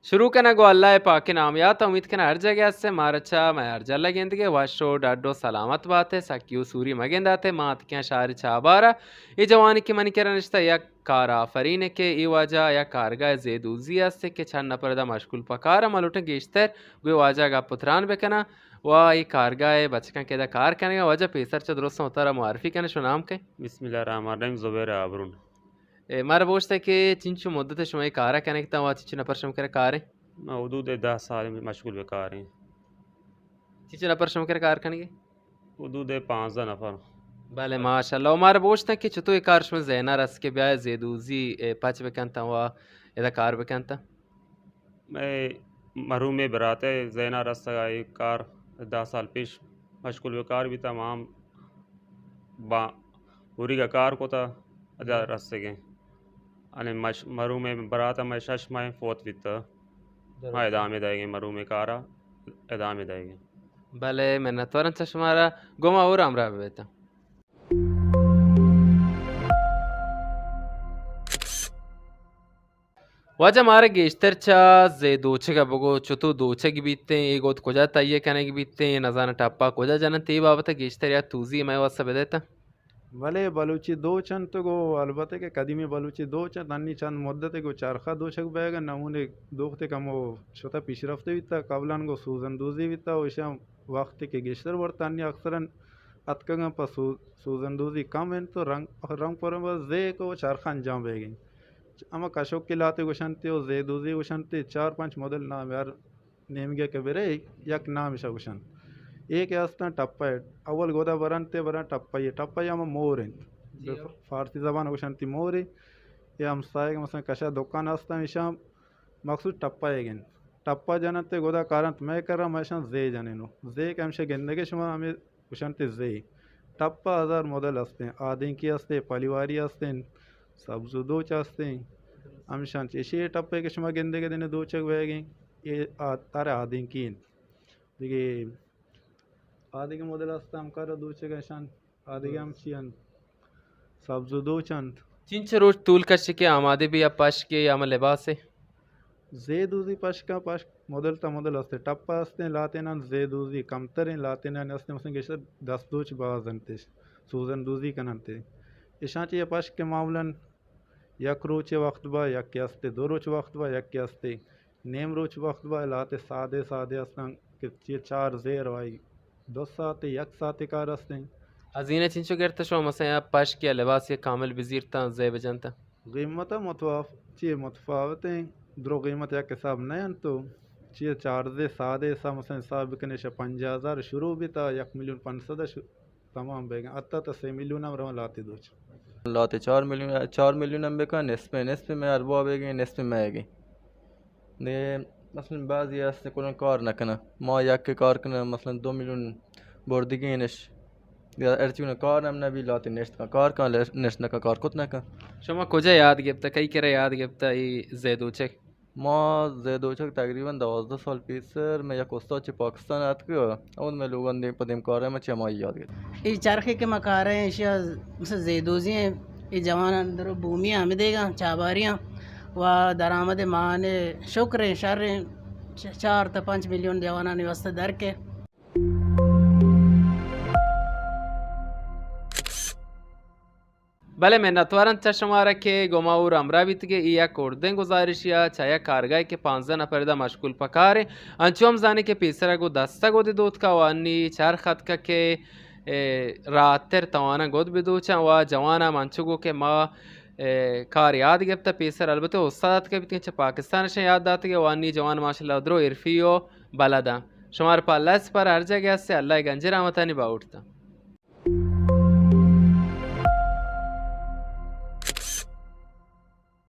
शुरू करना गो अल्लाह पाक के नाम या तो उम्मीद करना हर जगह से मारचा मैं हर जल्ला गेंद के वाशो डाडो सलामत बात है सक्यू सूरी मगेंदाते मात क्या शार चाबारा ये जवानी के मन के रिश्ता या कार आफरीन के ई वाजा या कारगा जेदूजिया से के छन परदा मशकुल पकार मलुट गेश्तर वे वाजा का पुत्रान बेकना वा ये कारगा बचका के दा कार करने वजह पेसर च दुरुस्त होता मुआरफी करने शो नाम के बिस्मिल्लाहिर्रहमानिर्रहीम ज़ुबैर आबरून मारा बोझता कि चिंचु मुद्दत शुमाई कारा करने की तवा चिंचु नपर शम कर कारे मैं हदूद 10 साल में मशगूल बेकार हैं चिंचु नपर शम कर कार करने हदूद 15 नफर बले माशाल्लाह हमारा बोझता कि चतु एक कार में ज़ैना रस के ब्याह जेदूजी पाँच बेकंता हुआ इधर कार बेकंता मैं मरहूम में बराते जैना रस्ता एक कार 10 साल पेश मशगूल बेकार भी तमाम बा पूरी का कार को था अजा रस्ते के अने मरहूम में बराता मैं शश में फोत वित्ता हाँ इदामे दाएंगे मरहूम में कारा इदामे दाएंगे बले मैं नतवरन चश्मारा गोमा और अमरा बेता वजह मारे गेश्तर चा जे दोचे का बगो चतु दोचे की बीतते एक गोत कोजा ताइये कहने की बीतते ये नजाना टप्पा कोजा जनन ते बाबत गेश्तर या तूजी मैं वसा बेदेता भले बलूची दो चंद तो गो अलबत्ते के कदीमी बलूची दो चंद अन्नी चंद मुद्दत गो चारखा दो शक बैगा नमूने दोखते कम वो छोटा पीछरफ्ते बिता कबलन गो सूजन दूजी बिता वैसा वक्त के गेश्तर बर्तानी अक्सरन अतकंगा पर सूजन दूजी कम है तो रंग पर बस जे को चारखा अंजाम बैगे अमा कशोक के लाते गुशंते और जे दूजी गुशंते 4-5 मॉडल नाम यार नेम गया के बेरे यक नाम इशा गुशन एक यास्ता टप्पा है अव्वल गोदा बरनते बरन टप्पा ये हम मोर हैं फारसी ज़बान गुशंती मोर है ये हम साए मसलन कशा दुकान आस्ता मिशा मकसूद टप्पा है गेन टप्पा जानते गोदा कारण मैं कर रहा मैं जे जाने नो जे के हमसे गेंदे शुमा हमें गुशंते जे टप्पा 1000 मॉडल आस्ते आदि की आस्ते परिवारी आस्ते सब्ज़ दो चास्ते हमशान इसी टप्पे के शुमा गेंदे के दिन दो चक बह गई ये तारे आदि की देखिए आदि के मॉडल आस्ता हम कर दो चक शान आदि के हम चियन सब्ज़ दो चंद चिंच रोज तूल कश के आमादे भी या पश के या लिबास से जे दूजी पश का पश मॉडल ता मॉडल आस्ते टप्पा आस्ते लाते ना जे दूजी कमतर लाते ना आस्ते मसलन के 10 दोच बाजनते सूजन दूजी कनते इशान ये पश के मामलन यक रोच वक्त बा यक के आस्ते दो रोच वक्त बा यक के आस्ते नेम रोच वक्त बा लाते सादे सादे आस्ता के ये 4 जेर वाई 2 साते यक साते कार आस्ते हजीने चिंचो गिरता शो मसा या पश के लिबास के कामिल बिजीरता जे बजनता कीमत मतवाफ चे मुतफावत हैं दो कीमत या के साहब नयन तो चे 4 जे सादे सा मसलन साहब कने 50,000 शुरू भी था 1,500,000 तमाम बेगा अत्ता तो 6 मिलियन हम लाते दो लाते 4 मिलियन अम्बे का नस्पे में अरबो आवेगी नस्पे में आएगी ने मसलन बाज़ ये असने कोन कार न कना मा याक के कार कना मसलन 2 मिलियन बोर्डिगे नश या अर्चुन कार हमने भी लाते नेस्ट का कार का नेस्ट का कार कुतना का शमा कोजा याद गिफ्ता कई करे याद गिफ्ता ये जेदूचे मा जेदोचक तकरीबन 12 साल पीसर मैं या कोस्ता चे पाकिस्तान आत के और मैं लोगों ने पदम कार में चे मा याद गए ये चरखे के मकार हैं इशा से जेदूजी हैं ये जवान अंदर भूमि हमें देगा चाबारियाँ व दरामद माने शुक्र शर 4 से 5 मिलियन जवाना निवास दर के भले मैं नतवारन चश्मारा के गोमाऊर अमरावित के या कोर्दें गुजारिशिया छाया कारगाय के 15 नफरदा मशगूल पकारे अंचुम जाने के पीसरा गो दस्ता गोद दूत का वानी 4 खत का के रातर तवाना गोद बिदूचा व जवाना मंचुगो के माँ कार याद गिफ्ता पीसर अलबत्ते उस्ताद के भी पाकिस्तान से याद दाते के वानी जवान माशाल्लाह उधरो इरफियो बलदा शुमार पाल्लास पर हर जगह से अल्लाह गंजरा मतानी बाउटता